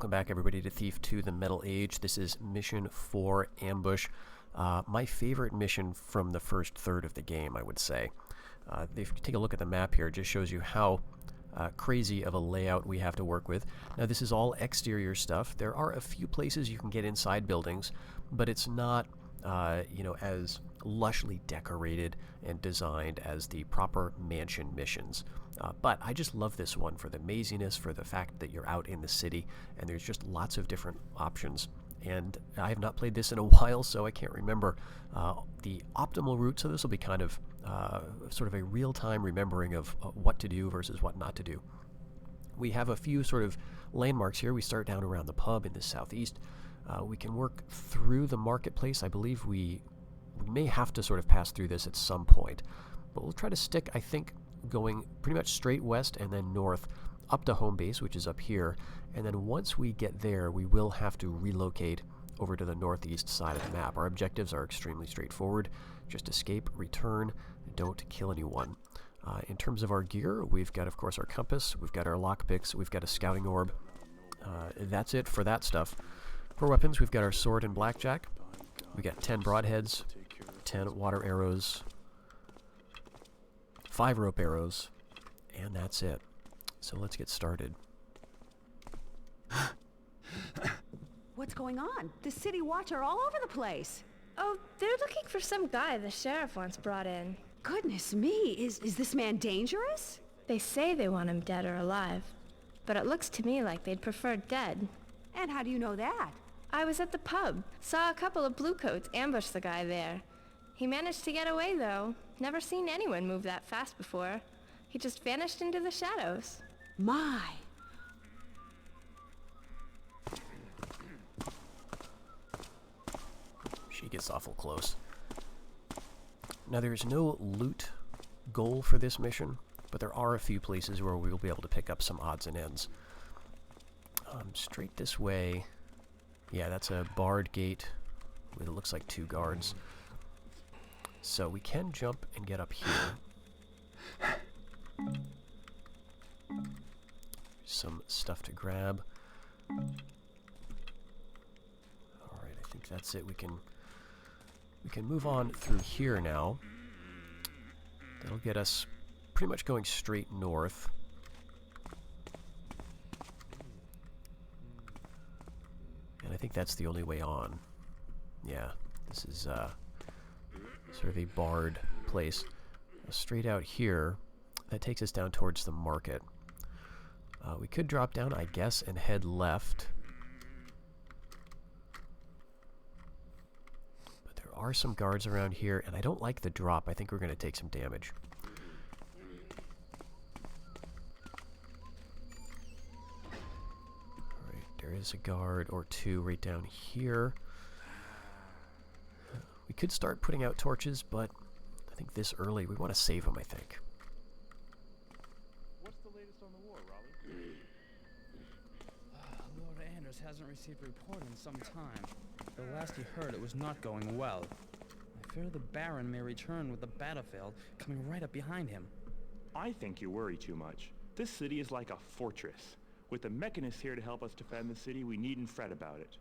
Welcome back, everybody, to Thief 2: The Metal Age. This is Mission 4, Ambush. My favorite mission from the first third of the game, I would say. If you take a look at the map here, it just shows you how crazy of a layout we have to work with. Now, this is all exterior stuff. There are a few places you can get inside buildings, but it's not, as lushly decorated and designed as the proper mansion missions. But I just love this one for the maziness, for the fact that you're out in the city, and there's just lots of different options. And I have not played this in a while, so I can't remember the optimal route, so this will be kind of sort of a real-time remembering of what to do versus what not to do. We have a few sort of landmarks here. We start down around the pub in the southeast. We can work through the marketplace. I believe we may have to sort of pass through this at some point, but we'll try to stick, I think, going pretty much straight west and then north up to home base, which is up here. And then once we get there, we will have to relocate over to the northeast side of the map. Our objectives are extremely straightforward. Just escape, return, don't kill anyone. In terms of our gear, we've got, of course, our compass, we've got our lockpicks, we've got a scouting orb. That's it for that stuff. For weapons, we've got our sword and blackjack. We got 10 broadheads, 10 water arrows, 5 rope arrows, and that's it. So let's get started. What's going on? The city watch are all over the place. Oh, they're looking for some guy the sheriff once brought in. Goodness me, is this man dangerous? They say they want him dead or alive, but it looks to me like they'd prefer dead. And how do you know that? I was at the pub, saw a couple of bluecoats ambush the guy there. He managed to get away, though. Never seen anyone move that fast before. He just vanished into the shadows. My. She gets awful close. Now, there's no loot goal for this mission, but there are a few places where we'll be able to pick up some odds and ends. Straight this way. Yeah, that's a barred gate with, it looks like, 2 guards. So we can jump and get up here. Some stuff to grab. Alright, I think that's it. We can move on through here now. That'll get us pretty much going straight north. And I think that's the only way on. Yeah, this is sort of a barred place. Straight out here, that takes us down towards the market. We could drop down, I guess, and head left. But there are some guards around here, and I don't like the drop. I think we're going to take some damage. Alright, there is a guard or 2 right down here. We could start putting out torches, but I think this early, we want to save them, I think. What's the latest on the war, Raleigh? Lord Anders hasn't received a report in some time. The last he heard, it was not going well. I fear the Baron may return with the battlefield coming right up behind him. I think you worry too much. This city is like a fortress. With the mechanists here to help us defend the city, we needn't fret about it.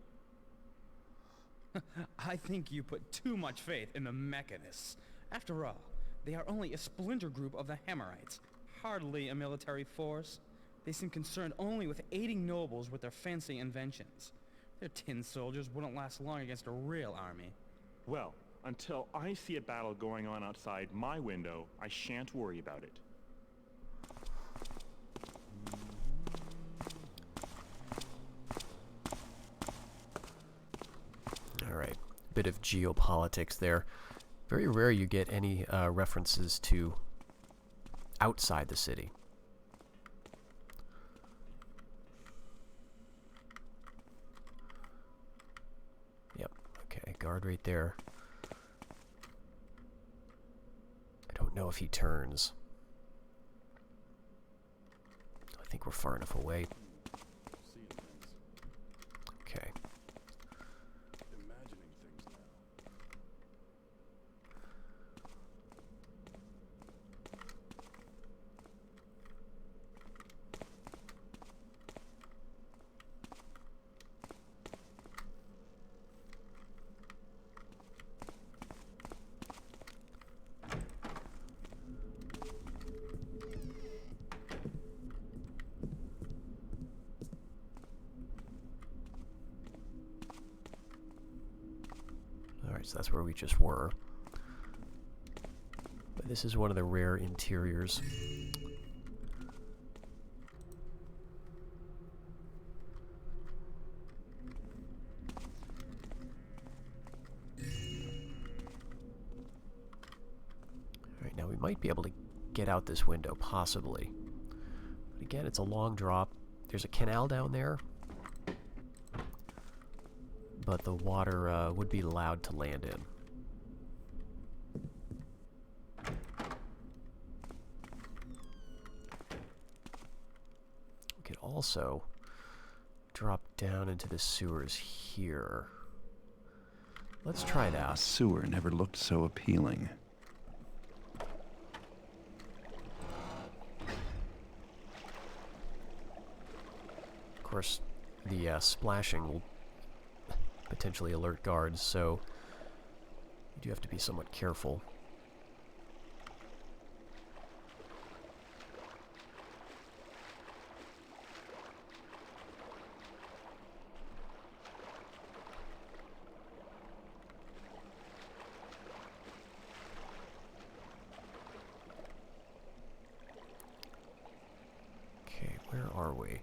I think you put too much faith in the mechanists. After all, they are only a splinter group of the Hammerites, hardly a military force. They seem concerned only with aiding nobles with their fancy inventions. Their tin soldiers wouldn't last long against a real army. Well, until I see a battle going on outside my window, I shan't worry about it. Alright, bit of geopolitics there. Very rare you get any references to outside the city. Yep, okay, guard right there. I don't know if he turns. I think we're far enough away. Okay. Alright, so that's where we just were. But this is one of the rare interiors. Alright, now we might be able to get out this window, possibly. But again, it's a long drop. There's a canal down there, but the water would be allowed to land in. We could also drop down into the sewers here. Let's try A that. sewer never looked so appealing. Of course, the splashing will potentially alert guards, so you do have to be somewhat careful. Okay, where are we?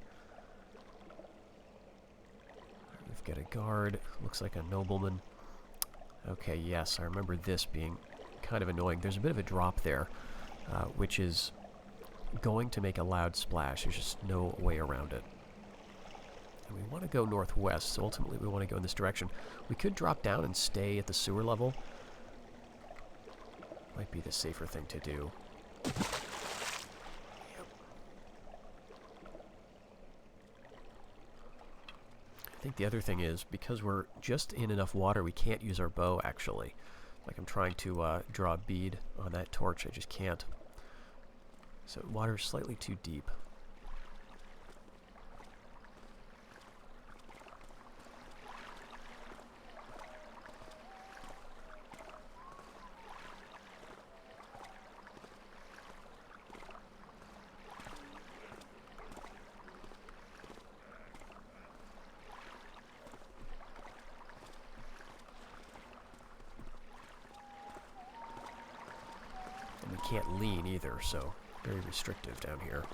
We've got a guard, looks like a nobleman. Okay, yes, I remember this being kind of annoying. There's a bit of a drop there, which is going to make a loud splash. There's just no way around it. And we want to go northwest, so ultimately we want to go in this direction. We could drop down and stay at the sewer level. Might be the safer thing to do. I think the other thing is, because we're just in enough water, we can't use our bow, actually. Like I'm trying to draw a bead on that torch, I just can't. So water's slightly too deep. And we can't lean either, so very restrictive down here.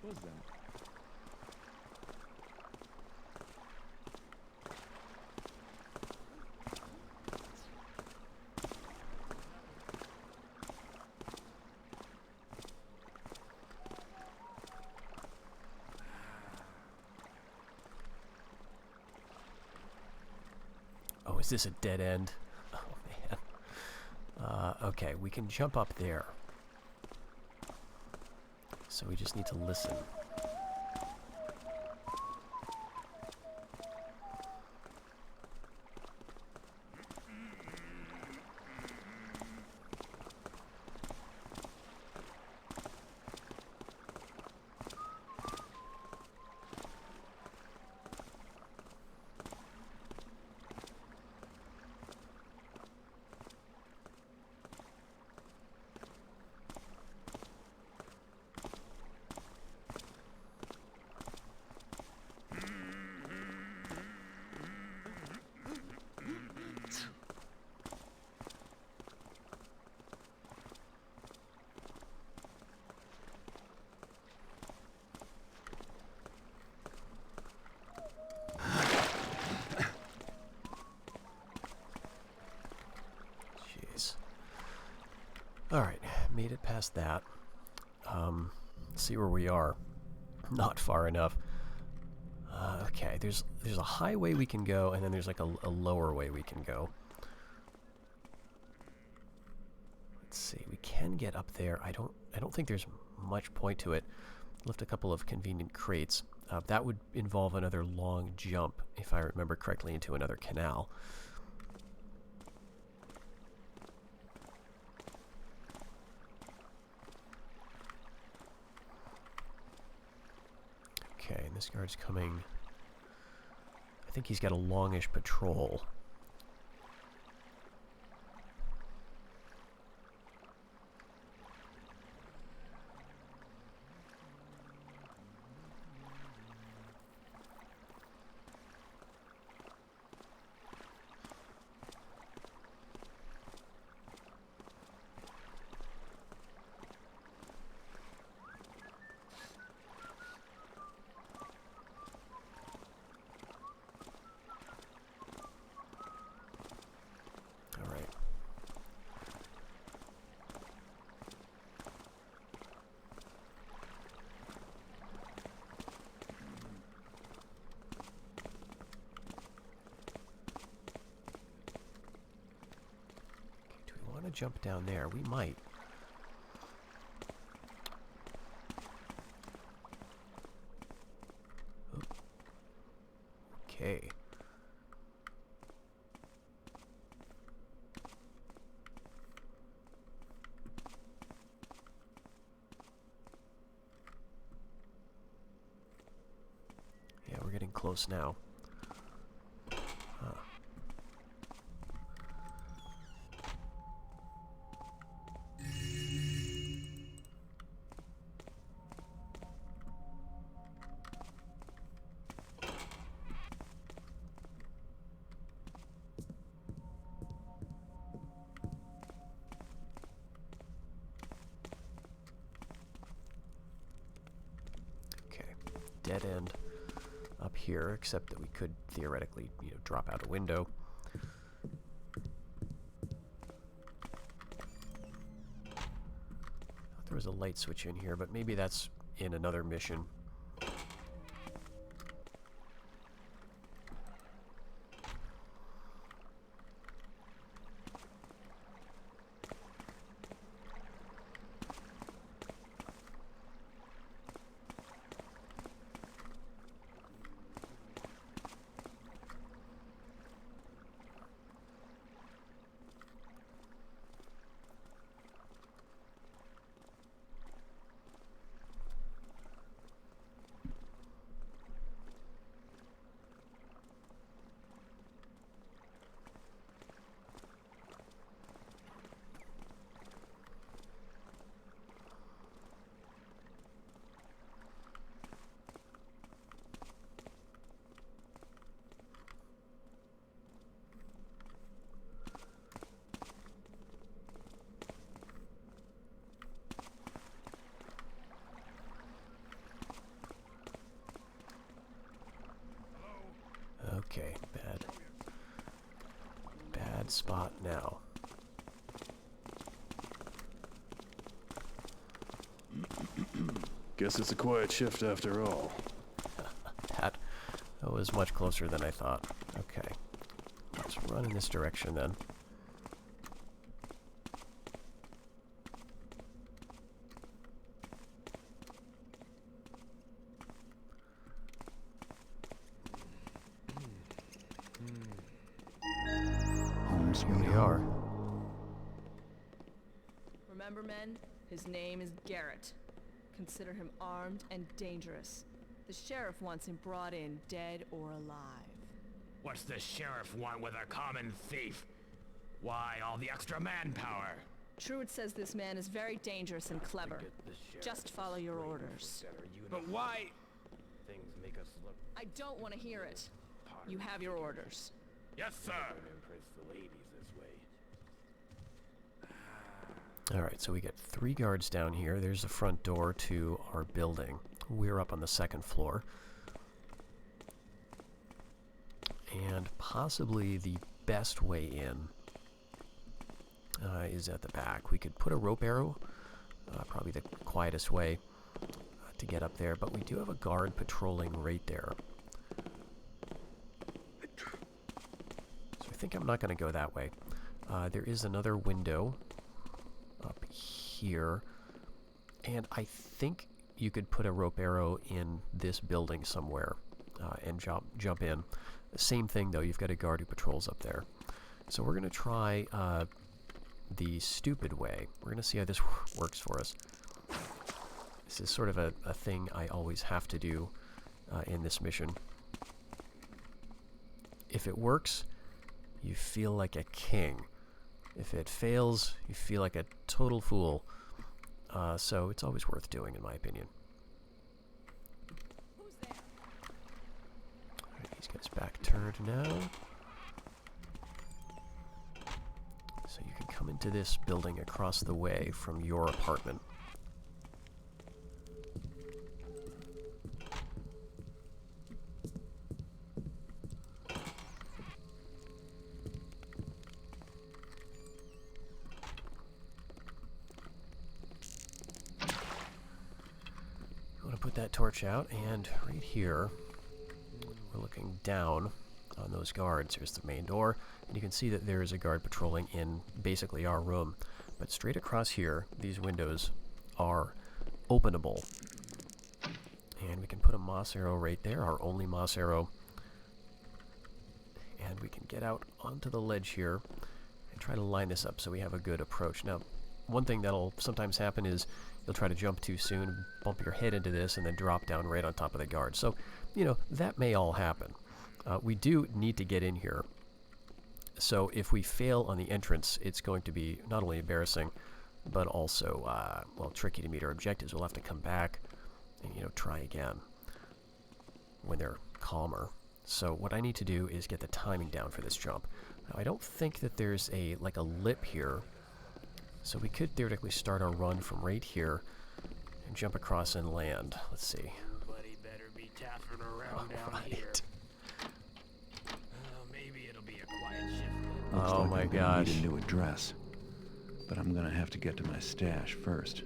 What was that? Oh, is this a dead end? Oh, man. Okay, we can jump up there. So we just need to listen. Jeez. Alright, made it past that. see where we are. Not far enough. Okay, there's a highway we can go, and then there's like a lower way we can go. Let's see, we can get up there. I don't think there's much point to it. Lift a couple of convenient crates. That would involve another long jump, if I remember correctly, into another canal. Okay, and this guard's coming. I think he's got a longish patrol. Jump down there. We might. Oop. Okay. Yeah, we're getting close now. Dead end up here, except that we could theoretically, drop out a window. There was a light switch in here, but maybe that's in another mission. Okay, bad spot now. Guess it's a quiet shift after all. That was much closer than I thought. Okay, let's run in this direction then. Here we are. Remember, men, his name is Garrett. Consider him armed and dangerous. The sheriff wants him brought in, dead or alive. What's the sheriff want with a common thief? Why all the extra manpower? Truitt says this man is very dangerous and clever. Just follow your orders. But why? Things make us look. I don't want to hear it. You have your orders. Yes, sir. Alright, so we get 3 guards down here. There's the front door to our building. We're up on the 2nd floor. And possibly the best way in is at the back. We could put a rope arrow, probably the quietest way, to get up there, but we do have a guard patrolling right there. So I think I'm not going to go that way. There is another window up here, and I think you could put a rope arrow in this building somewhere and jump in. Same thing though, you've got a guard who patrols up there. So we're going to try the stupid way. We're going to see how this works for us. This is sort of a thing I always have to do in this mission. If it works, you feel like a king. If it fails, you feel like a total fool. So it's always worth doing, in my opinion. Alright, he's got his back turned now. So you can come into this building across the way from your apartment. Put that torch out, and right here we're looking down on those guards. Here's the main door, and you can see that there is a guard patrolling in basically our room. But straight across here, these windows are openable, and we can put a moss arrow right there, our only moss arrow, and we can get out onto the ledge here and try to line this up so we have a good approach. Now, one thing that'll sometimes happen is you'll try to jump too soon, bump your head into this, and then drop down right on top of the guard. So, you know, that may all happen. We do need to get in here. So if we fail on the entrance, it's going to be not only embarrassing, but also, well, tricky to meet our objectives. We'll have to come back and, you know, try again when they're calmer. So what I need to do is get the timing down for this jump. Now, I don't think that there's like a lip here. So we could theoretically start our run from right here and jump across and land. Let's see. Everybody better be taffing around down here. Maybe it'll be a quiet shift. Looks Oh like my I'm gonna gosh. need a new address, but I'm gonna have to get to my stash first.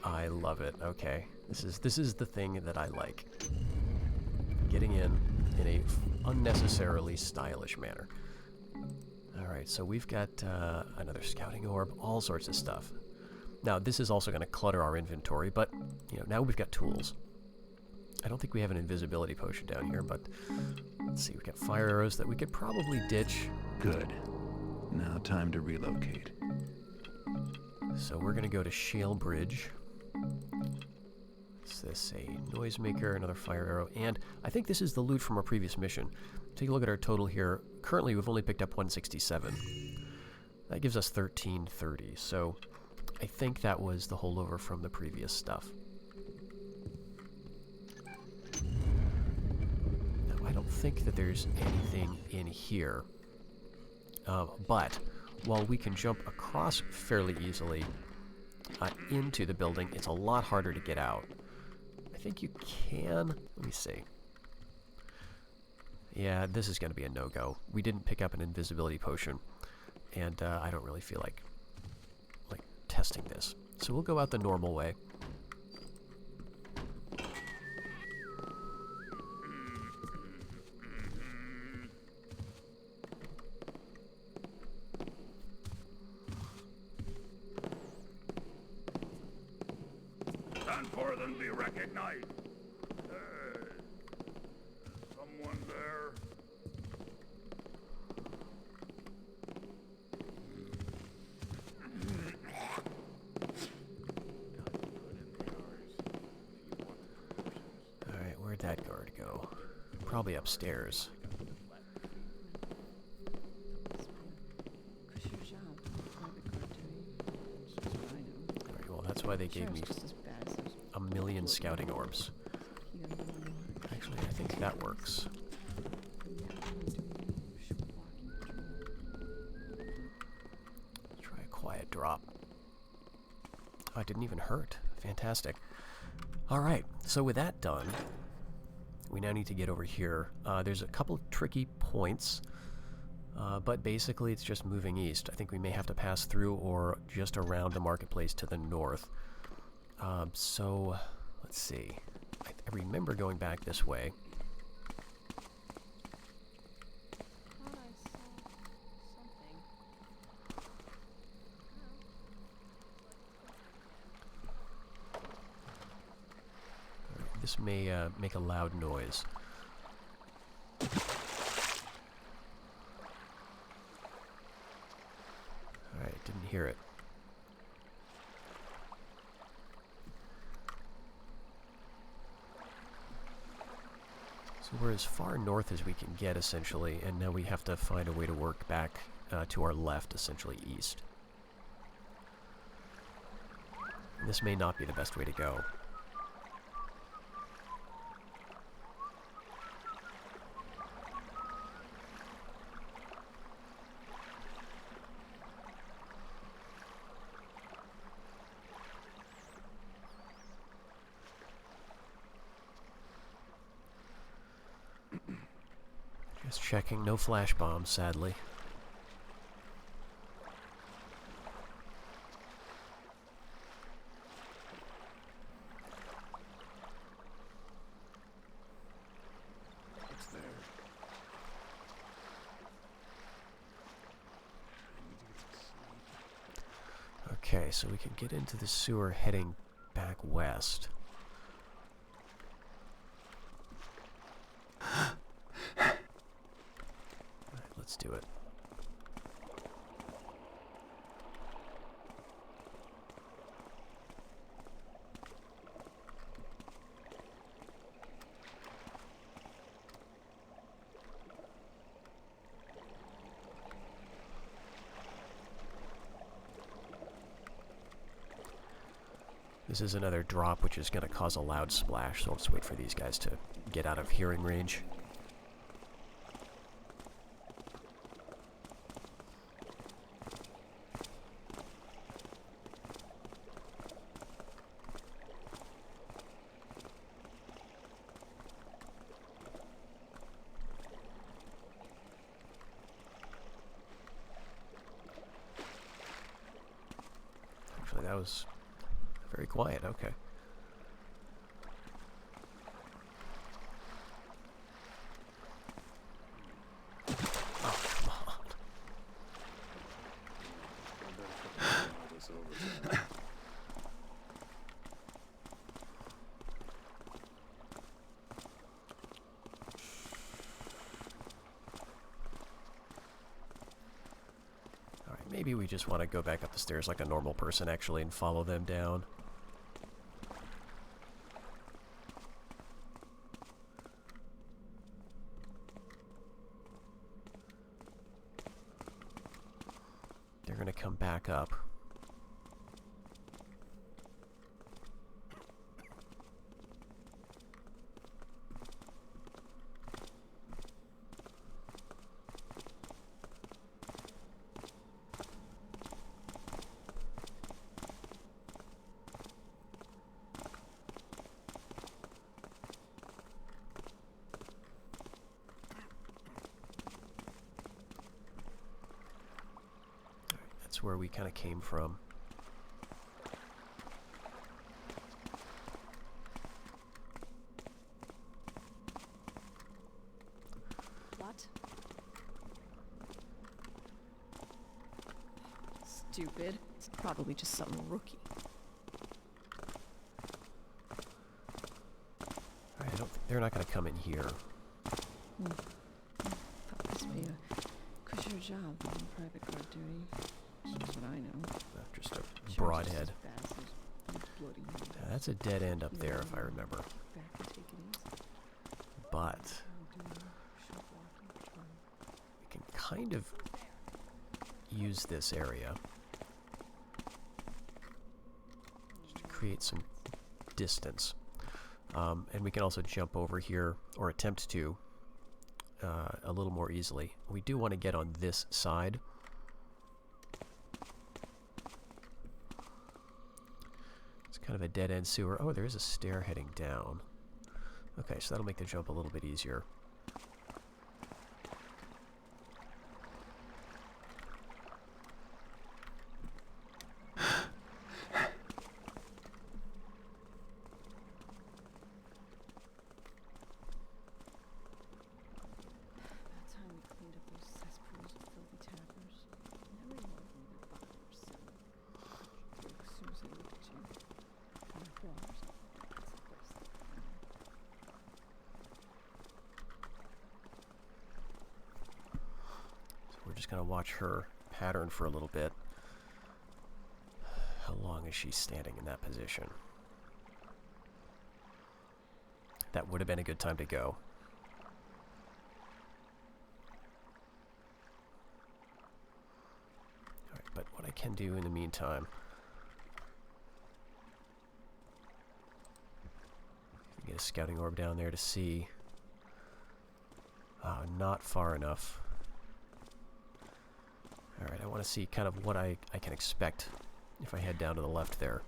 I love it. Okay. This is the thing that I like. Getting in a unnecessarily stylish manner. Alright, so we've got another scouting orb, all sorts of stuff. Now, this is also going to clutter our inventory, but, you know, now we've got tools. I don't think we have an invisibility potion down here, but let's see, we've got fire arrows that we could probably ditch. Good. Now time to relocate. So we're going to go to Shale Bridge. Is this a noisemaker, another fire arrow, and I think this is the loot from our previous mission. Take a look at our total here. Currently, we've only picked up 167. That gives us 1330, so I think that was the holdover from the previous stuff. Now, I don't think that there's anything in here, but while we can jump across fairly easily into the building, it's a lot harder to get out. I think you can. Let me see. Yeah, this is going to be a no-go. We didn't pick up an invisibility potion, and I don't really feel like testing this. So we'll go out the normal way. Stand forth and be recognized. Someone there? Alright, where'd that guard go? Probably upstairs. Alright, well, that's why they gave me a million scouting orbs. Actually, I think that works. Let's try a quiet drop. Oh, it didn't even hurt. Fantastic. Alright, so with that done, we now need to get over here. There's a couple of tricky points, but basically it's just moving east. I think we may have to pass through or just around the marketplace to the north. So, let's Let's see. I remember going back this way. Thought I saw something. Alright, this may make a loud noise. Alright, didn't hear it. So we're as far north as we can get, essentially, and now we have to find a way to work back to our left, essentially east. And this may not be the best way to go. Just checking, no flash bombs, sadly. It's there. Okay, so we can get into the sewer heading back west. Let's do it. This is another drop, which is going to cause a loud splash, so let's wait for these guys to get out of hearing range. Actually, that was very quiet, okay. Oh, come on. Alright, maybe we just want to go back up the stairs like a normal person, actually, and follow them down. They're going to come back up. That's where we kind of came from. What? Stupid. It's probably just some rookie. Alright, I don't think they're not going to come in here. That must be a cushier job on private car duty. That's what I know. Just a broadhead. Bastards. Bloody Yeah, that's a dead end up there, if I remember. back and take it easy. But Do short walking patrol. we can kind of use this area just to create some distance. And we can also jump over here, or attempt to, a little more easily. We do want to get on this side. It's kind of a dead-end sewer. Oh, there is a stair heading down. Okay, so that'll make the jump a little bit easier. just gonna watch her pattern for a little bit. How long is she standing in that position? That would have been a good time to go. Alright, but what I can do in the meantime... Get a scouting orb down there to see. Not far enough. Alright, I want to see kind of what I can expect if I head down to the left there.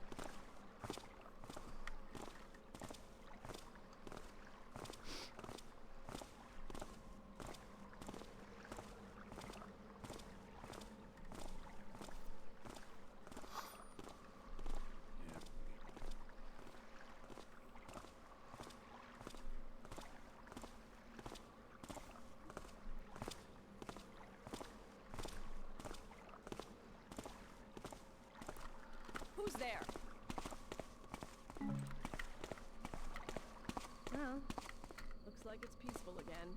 Who's there? Well, Looks like it's peaceful again.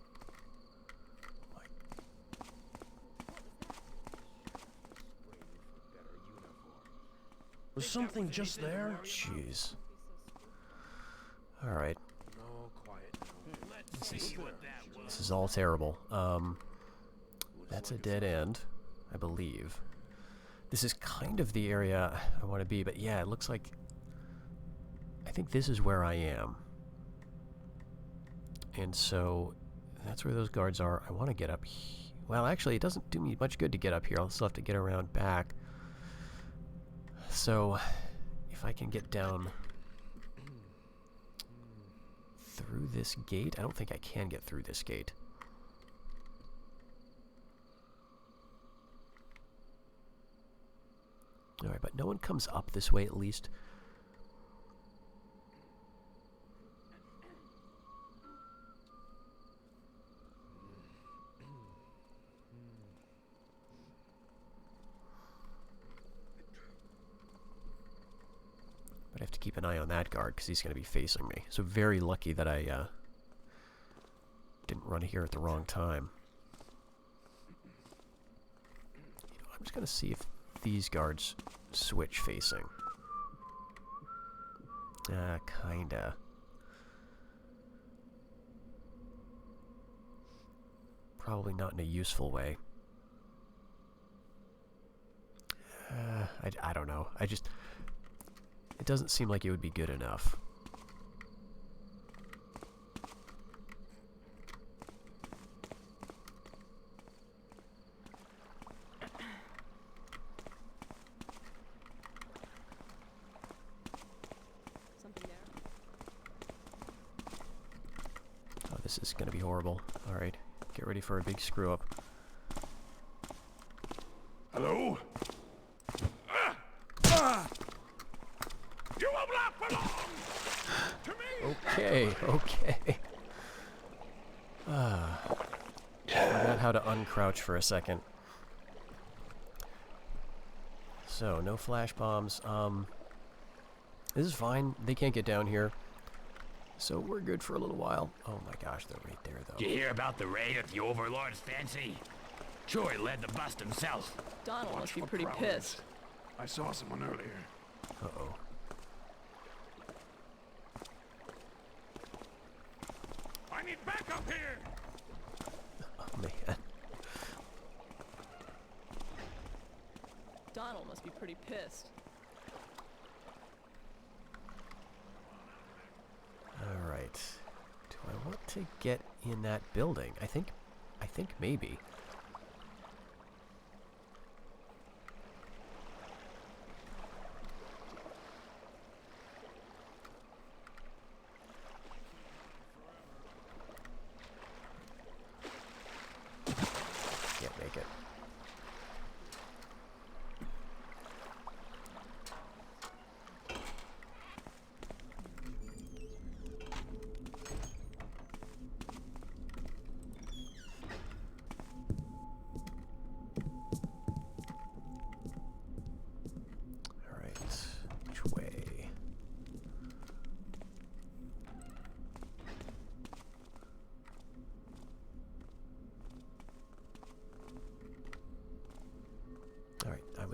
Was something just there? Jeez. Alright. No, quiet now. This is all terrible. That's a dead end, I believe. This is kind of the area I want to be, but yeah, it looks like... I think this is where I am. And so, that's where those guards are. I want to get up well, actually, it doesn't do me much good to get up here. I'll still have to get around back. So, if I can get down through this gate... I don't think I can get through this gate. Alright, but no one comes up this way at least. But I have to keep an eye on that guard because he's going to be facing me. So very lucky that I didn't run here at the wrong time. You know, I'm just going to see if these guards switch facing. Kinda. Probably not in a useful way. I don't know. It doesn't seem like it would be good enough. This is going to be horrible. Alright, get ready for a big screw up. Hello? You will not belong to me! Okay, okay. Forgot how to uncrouch for a second. So, no flash bombs. This is fine. They can't get down here. So we're good for a little while. Oh my gosh, they're right there, though. Did you hear about the raid at the Overlord's fancy? Sure, he led the bust himself. Donald must be for pretty prowlers. pissed. I saw someone earlier. Uh-oh. I need backup here! Oh, man. Donald must be pretty pissed. Alright. Do I want to get in that building? I think maybe. Can't make it.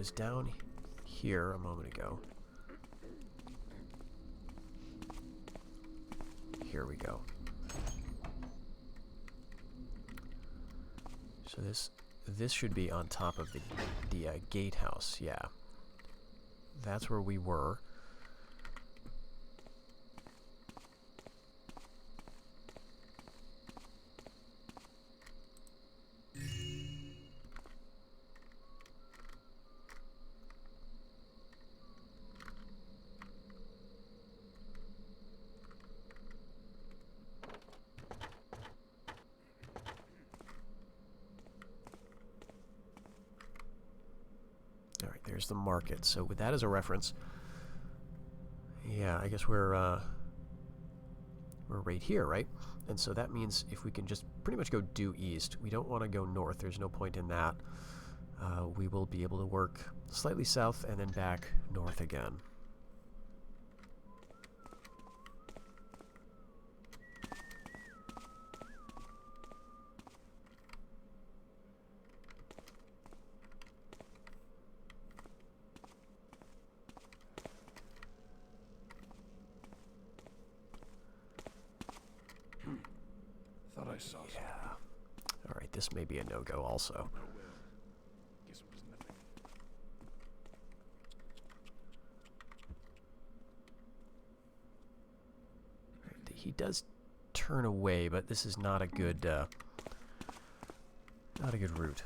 was down here a moment ago. Here we go. So this should be on top of the gatehouse. Yeah, that's where we were. Alright, there's the market. So with that as a reference, yeah, I guess we're right here, right? And so that means if we can just pretty much go due east, we don't want to go north, there's no point in that. We will be able to work slightly south and then back north again. Thought I saw something. Yeah. Alright, this may be a no-go also. Guess it was nothing. He does turn away, but this is not a good route.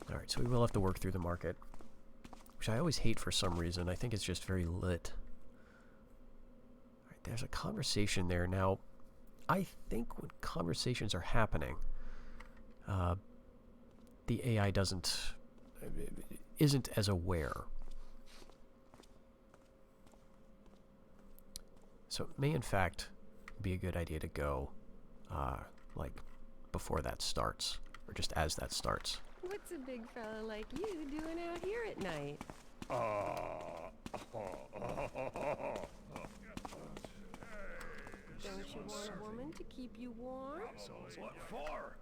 Alright, so we will have to work through the market, which I always hate for some reason. I think it's just very lit. Alright, there's a conversation there. Now, I think when conversations are happening, the AI isn't as aware. So it may in fact be a good idea to go like before that starts, or just as that starts. What's a big fella like you doing out here at night? Don't you want a woman to keep you warm? What for?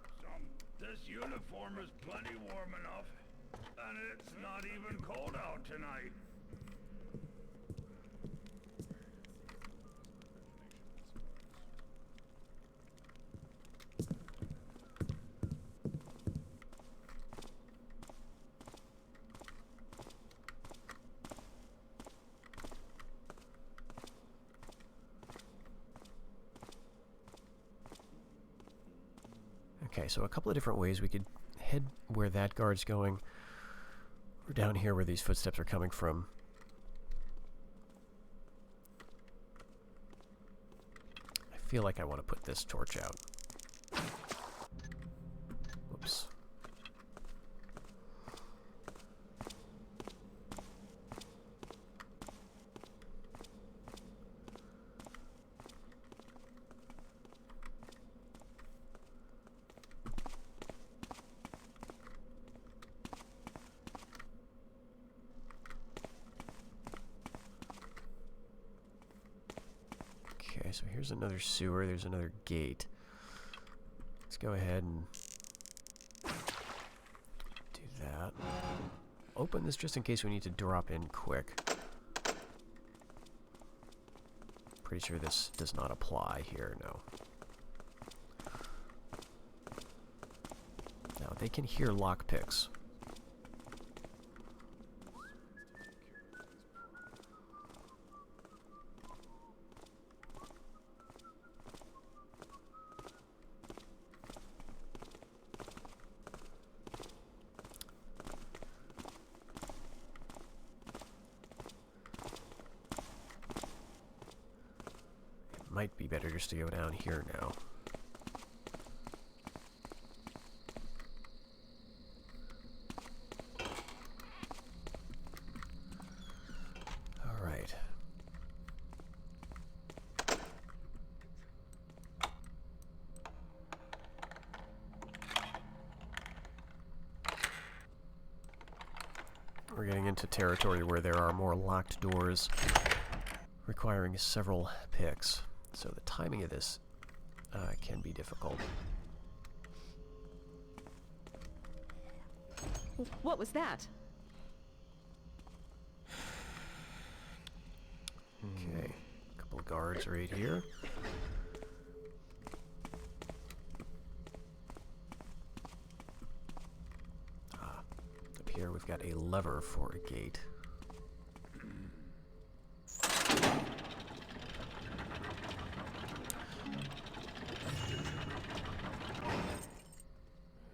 This uniform is plenty warm enough, and it's not even cold out tonight. Okay, so a couple of different ways we could head where that guard's going, or down here where these footsteps are coming from. I feel like I want to put this torch out. Whoops. Okay, so here's another sewer, there's another gate. Let's go ahead and do that. Open this just in case we need to drop in quick. Pretty sure this does not apply here, no. Now, they can hear lockpicks. Might be better just to go down here now. All right. We're getting into territory where there are more locked doors requiring several picks. So the timing of this can be difficult. What was that? Okay, a couple of guards right here. Up here we've got a lever for a gate.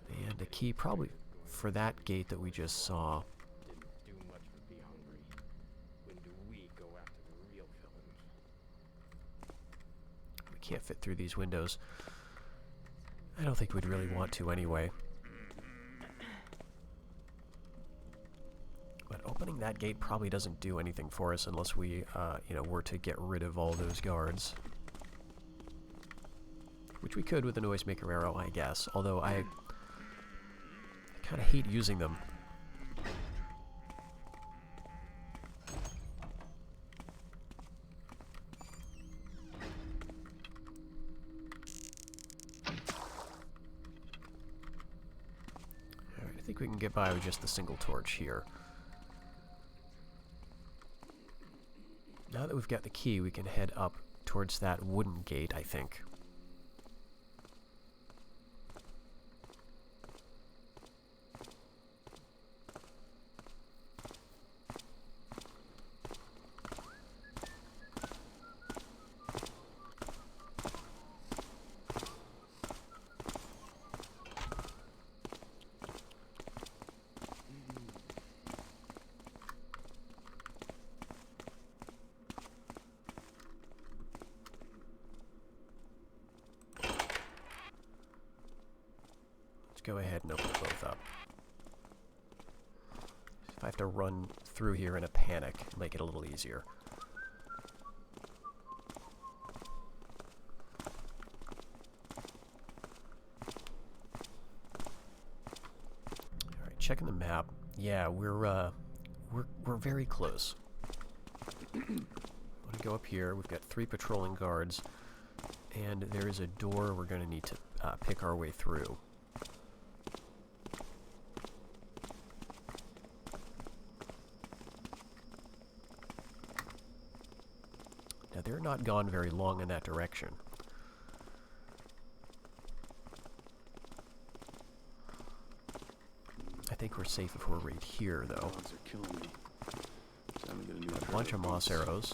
And a key probably for that gate that we just saw. Didn't do much but be hungry. When do we go after the real villains? We can't fit through these windows. I don't think we'd really want to anyway. But opening that gate probably doesn't do anything for us unless we, you know, were to get rid of all those guards. Which we could with the Noisemaker arrow, I guess. Although I kind of hate using them. Alright, I think we can get by with just the single torch here. Now that we've got the key, we can head up towards that wooden gate, I think. Go ahead and open both up. If I have to run through here in a panic, it'll make it a little easier. Alright, checking the map. Yeah, we're very close. I want to go up here. We've got 3 patrolling guards, and there is a door we're going to need to pick our way through. Now, they're not gone very long in that direction. I think we're safe if we're right here, though. Dogs are killing me. Time to get a new A bunch of moss arrows.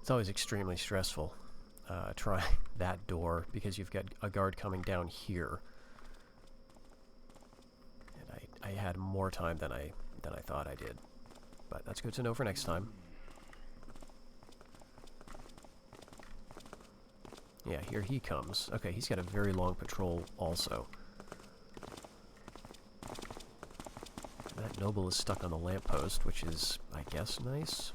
It's always extremely stressful trying that door because you've got a guard coming down here, and I had more time than I thought I did, but that's good to know for next time. Yeah, here he comes. Okay, he's got a very long patrol also. That noble is stuck on the lamppost, which is, I guess, nice.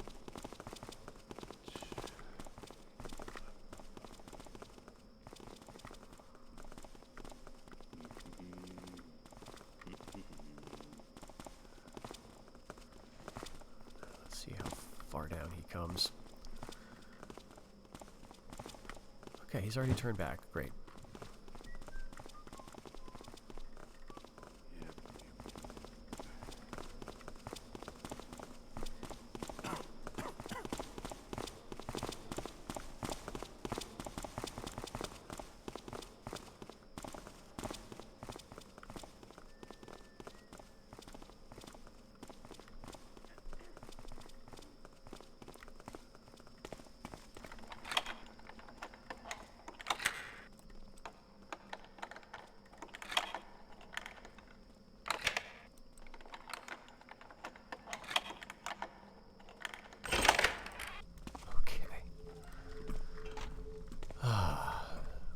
See how far down he comes. Okay, he's already turned back. Great.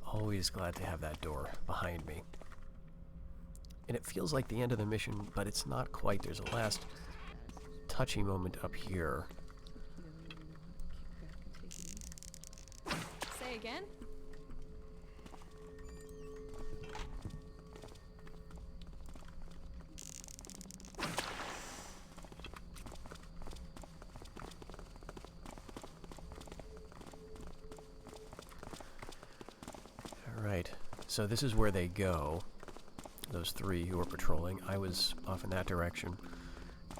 Always glad to have that door behind me. And it feels like the end of the mission, but it's not quite. There's a last touchy moment up here. again? Alright, so this is where they go. Those three who are patrolling. I was off in that direction.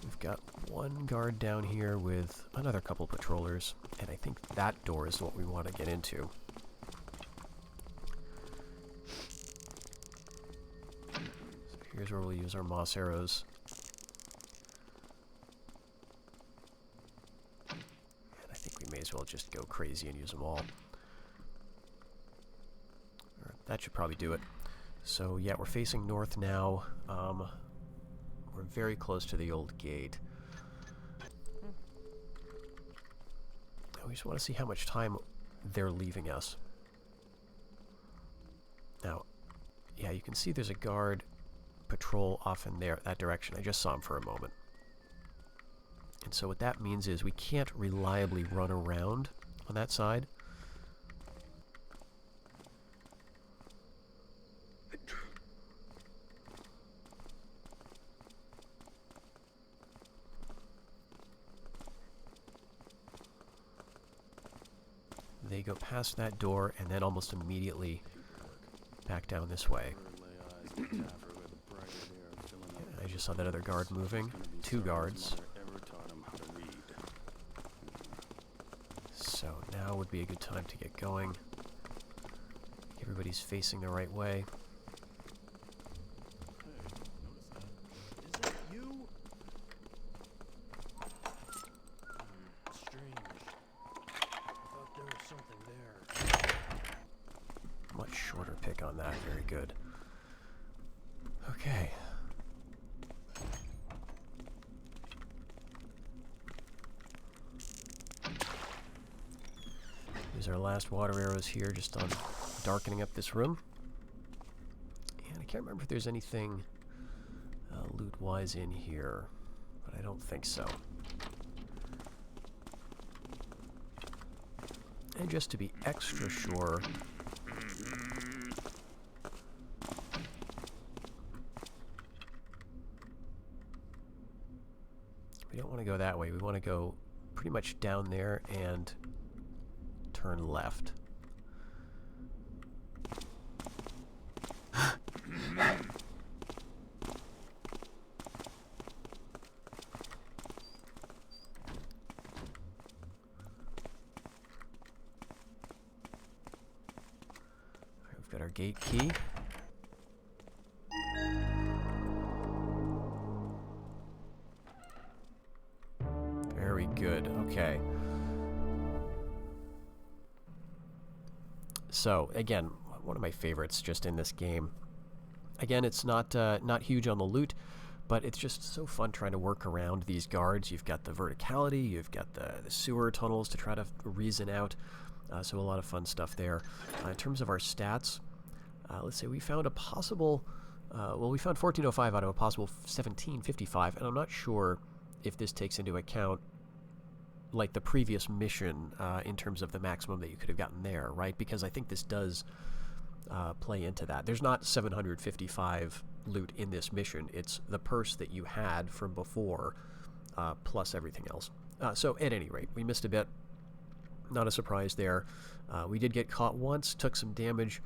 We've got one guard down here with another couple patrollers, and I think that door is what we want to get into. So here's where we'll use our moss arrows. And I think we may as well just go crazy and use them all. That should probably do it. So yeah, we're facing north now. We're very close to the old gate. Now we just want to see how much time they're leaving us. Now, yeah, you can see there's a guard patrol off in there, that direction. I just saw him for a moment. And so what that means is we can't reliably run around on that side. They go past that door and then almost immediately back down this way. I just saw that other guard moving. Two guards. So now would be a good time to get going. Everybody's facing the right way. Much shorter pick on that. Very good. Okay. Use our last water arrows here just on darkening up this room. And I can't remember if there's anything loot-wise in here, but I don't think so. And just to be extra sure, we don't want to go that way. We want to go pretty much down there and turn left. We've got our gate key. Very good. Okay. So, again, one of my favorites just in this game. Again, it's not huge on the loot, but it's just so fun trying to work around these guards. You've got the verticality, you've got the sewer tunnels to try to reason out, so a lot of fun stuff there. In terms of our stats, let's say we found a possible, well, we found 1405 out of a possible 1755, and I'm not sure if this takes into account like the previous mission in terms of the maximum that you could have gotten there, right? Because I think this does play into that. There's not 755 loot in this mission. It's the purse that you had from before plus everything else. So at any rate, we missed a bit. Not a surprise there. We did get caught once, took some damage,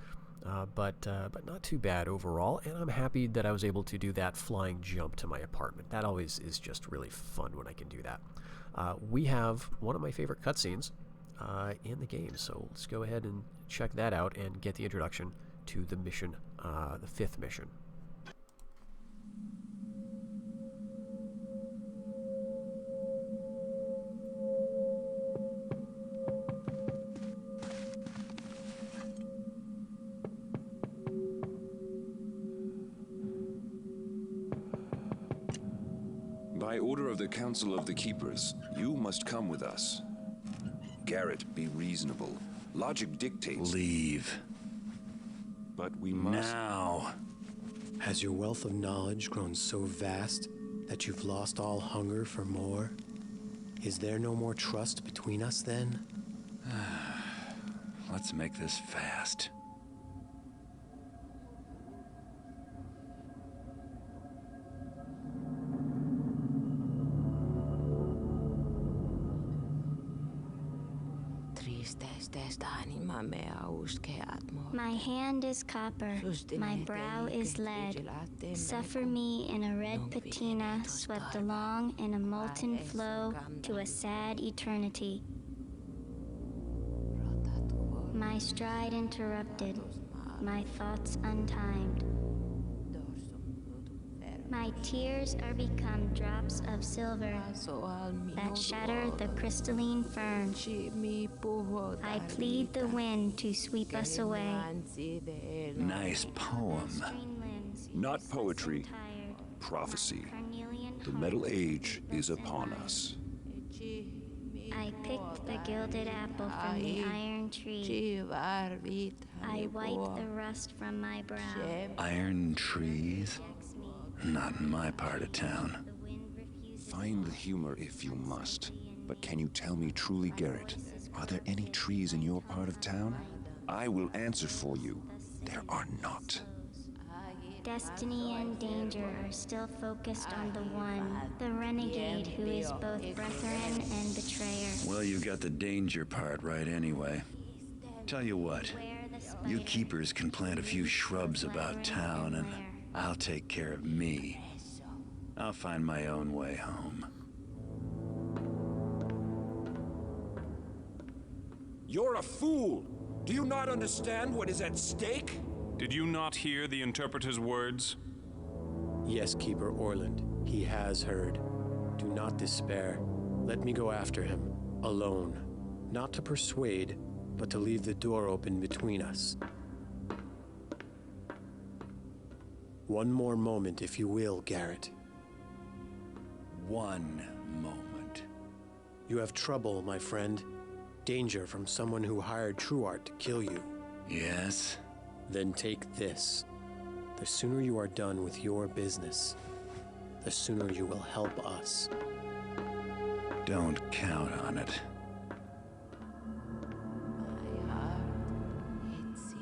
but not too bad overall, and I'm happy that I was able to do that flying jump to my apartment. That always is just really fun when I can do that. We have one of my favorite cutscenes in the game, so let's go ahead and check that out and get the introduction to the mission, the 5th mission. By order of the Council of the Keepers, you must come with us. Garrett, be reasonable. Logic dictates... Leave. But we must... Now! Has your wealth of knowledge grown so vast that you've lost all hunger for more? Is there no more trust between us then? Let's make this fast. My hand is copper, my brow is lead. Suffer me in a red patina swept along in a molten flow to a sad eternity. My stride interrupted, my thoughts untimed. My tears are become drops of silver that shatter the crystalline fern. I plead the wind to sweep us away. Nice poem. Not poetry, prophecy. The Metal Age is upon us. I picked the gilded apple from the iron tree. I wipe the rust from my brow. Iron trees? Not in my part of town. Find the humor if you must. But can you tell me truly, Garrett, are there any trees in your part of town? I will answer for you. There are not. Destiny and danger are still focused on the one, the renegade who is both brethren and betrayer. Well, you got the danger part right anyway. Tell you what, you keepers can plant a few shrubs about town and I'll take care of me. I'll find my own way home. You're a fool! Do you not understand what is at stake? Did you not hear the interpreter's words? Yes, Keeper Orland, he has heard. Do not despair. Let me go after him, alone. Not to persuade, but to leave the door open between us. One more moment, if you will, Garrett. One moment. You have trouble, my friend. Danger from someone who hired Truart to kill you. Yes? Then take this. The sooner you are done with your business, the sooner you will help us. Don't count on it.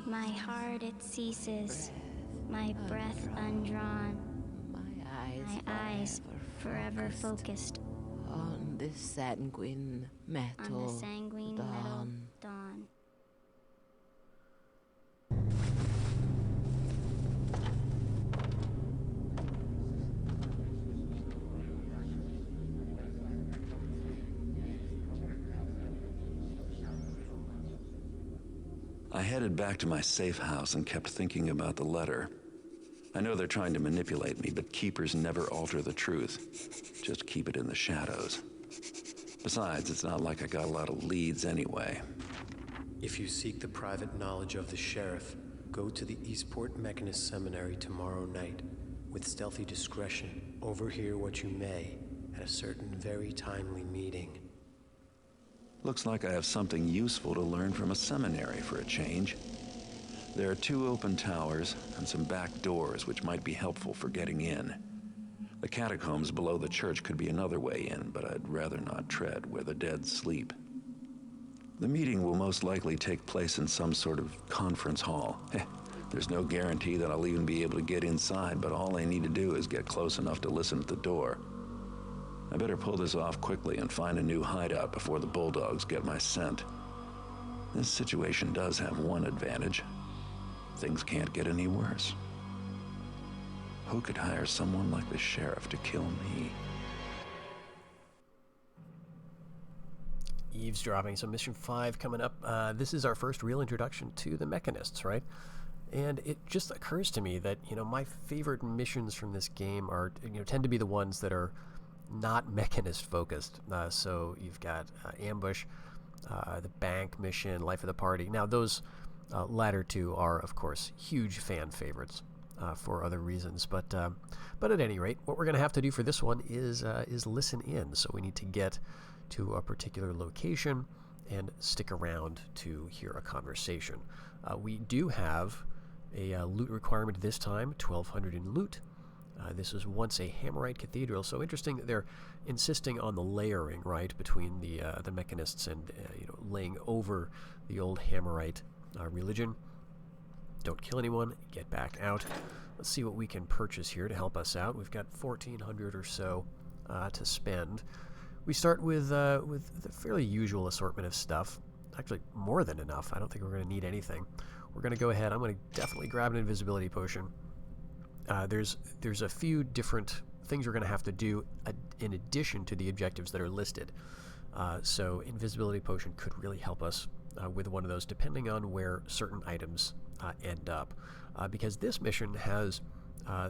My heart it ceases, my breath undrawn, my eyes forever focused on the sanguine metal dawn. I headed back to my safe house and kept thinking about the letter. I know they're trying to manipulate me, but keepers never alter the truth. Just keep it in the shadows. Besides, it's not like I got a lot of leads anyway. If you seek the private knowledge of the sheriff, go to the Eastport Mechanist Seminary tomorrow night. With stealthy discretion, overhear what you may at a certain very timely meeting. Looks like I have something useful to learn from a seminary for a change. There are 2 open towers and some back doors which might be helpful for getting in. The catacombs below the church could be another way in, but I'd rather not tread where the dead sleep. The meeting will most likely take place in some sort of conference hall. There's no guarantee that I'll even be able to get inside, but all I need to do is get close enough to listen at the door. I better pull this off quickly and find a new hideout before the bulldogs get my scent. This situation does have one advantage. Things can't get any worse. Who could hire someone like the sheriff to kill me? Eavesdropping. So Mission 5 coming up. This is our first real introduction to the Mechanists, right? And it just occurs to me that, my favorite missions from this game are, tend to be the ones that are not Mechanist focused. So you've got Ambush, the Bank mission, Life of the Party. Now those latter 2 are, of course, huge fan favorites for other reasons. But at any rate, what we're going to have to do for this one is listen in. So we need to get to a particular location and stick around to hear a conversation. We do have a loot requirement this time, 1,200 in loot. This was once a Hammerite cathedral, so interesting that they're insisting on the layering, right, between the Mechanists and laying over the old Hammerite religion. Don't kill anyone, get back out. Let's see what we can purchase here to help us out. We've got 1,400 or so to spend. We start with the fairly usual assortment of stuff. Actually, more than enough. I don't think we're going to need anything. We're going to go ahead. I'm going to definitely grab an invisibility potion. There's a few different things we're going to have to do in addition to the objectives that are listed. So invisibility potion could really help us with one of those, depending on where certain items end up. Because this mission has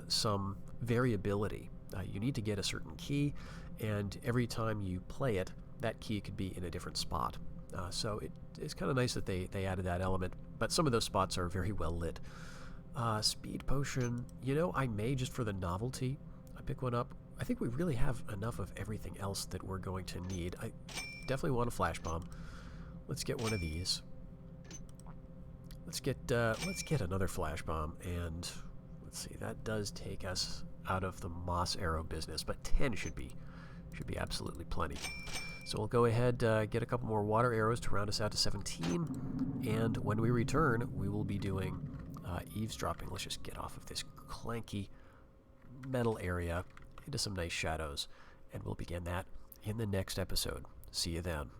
some variability. You need to get a certain key, and every time you play it, that key could be in a different spot. So it's kind of nice that they added that element, but some of those spots are very well lit. Speed potion, you know, I may, just for the novelty, I pick one up. I think we really have enough of everything else that we're going to need. I definitely want a flash bomb. Let's get one of these. Let's get another flash bomb, and let's see, that does take us out of the moss arrow business, but 10 should be absolutely plenty. So we'll go ahead, get a couple more water arrows to round us out to 17, and when we return, we will be doing eavesdropping. Let's just get off of this clanky metal area into some nice shadows, and we'll begin that in the next episode. See you then.